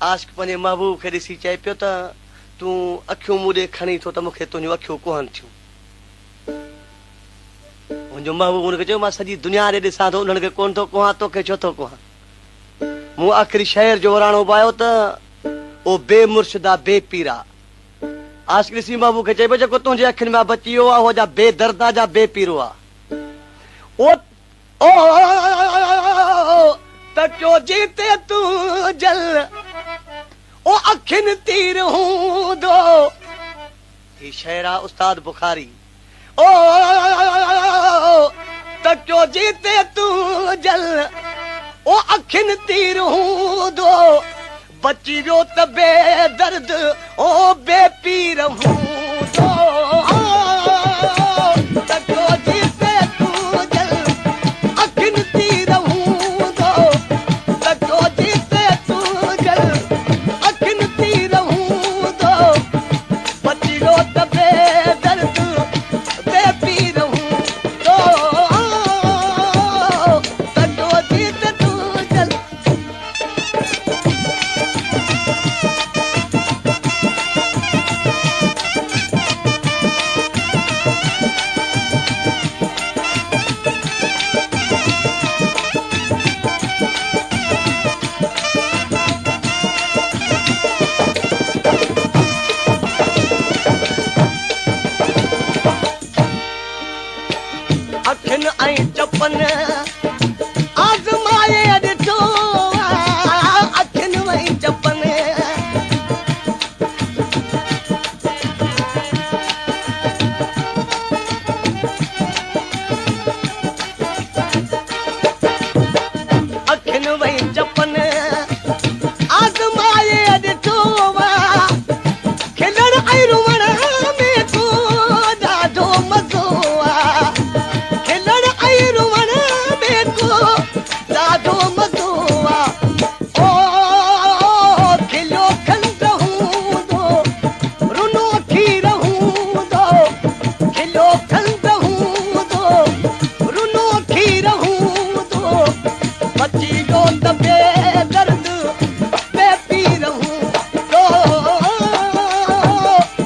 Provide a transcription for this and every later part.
आशिक पंहिंजे महबूब खे ॾिसी चए पियो त तूं अखियूं मूं ॾे खणी थो त मूंखे तुंहिंजूं अखियूं कोहनि थियूं। मुंहिंजो महबूब हुनखे चयो मां सॼी दुनिया ॾे ॾिसां थो उन्हनि खे कोन थो कोहां, तोखे छो थो कोहां। मूं आख़िरी शहर जो वराणो पायो त ओ बेमुर्शिदा बेपीरा। आशिक ॾिसी महबूब खे चए पियो जेको तुंहिंजे अखियुनि में बची वियो आहे उहो जा बेदर्दा जा बेपीरो आहे। ओ तकियो जीते तूं जल ओ अखियुनि तीर हूंदो। ही शेर आहे उस्ताद बुखारी। ओ तकियो जीते तूं जल ओ अखियुनि तीर हूंदो। बची वियो त बेदर्द ओ बेपीर हूंदो। तकियो जीते तूं जल अखियुनि तीर हूंदो। तकियो जीते तूं जल अखियुनि तीर हूंदो। बची वियो त बेदर्द बेपीर हूंदो। तकियो जीते तूं जल। अखियुनि ऐं चपनि आज़माए ॾिठो। अखियुनि ऐं चपनि अखियुनि ऐं चपनि आज़माए ॾिठो। खिलण ऐं रुअण में को ॾाढो मज़ो आहे। खिलण ऐं रुअण में को ॾाढो मज़ो आहे। ओ खिलियो खंड हूंदो रुनो खीर हूंदो। खिलियो खंड हूंदो रुनो खीर हूंदो। बची वियो त बेदर्द बेपीर हूंदो।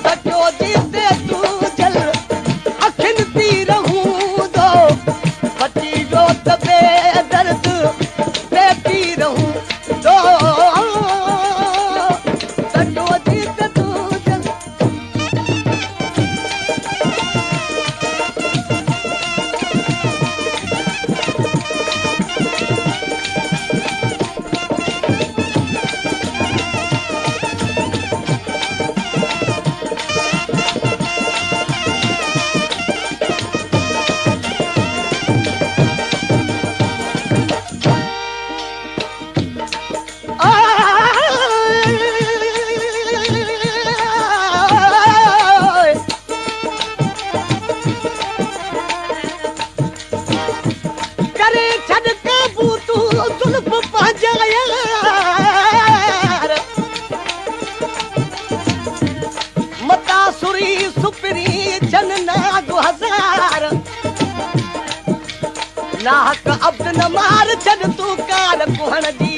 तकियो जीते तूं जल अखियुनि तीर हूंदो। बची वियो त बेदर्द बेपीर हूंदो। तकियो जीते तूं जल। करे छॾ काबू तूं जुल्फ पंहिंजा यार। मता सुरी सुपरी जन नागो हज़ार। नाहक अब्द न मार छॾ तूं कार कुहण जी।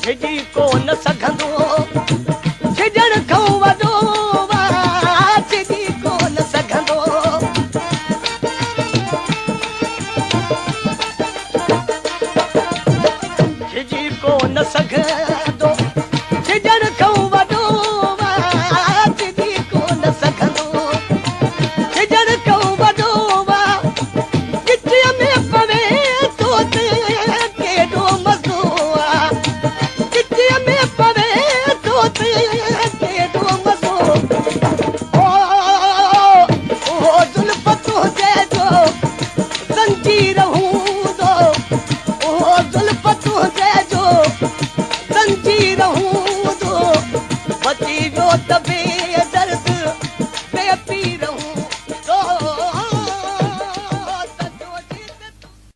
छिजी कोन सघंदो छिजण खां वॾो आहे। छिजी कोन सघंदो छिजी कोन सघ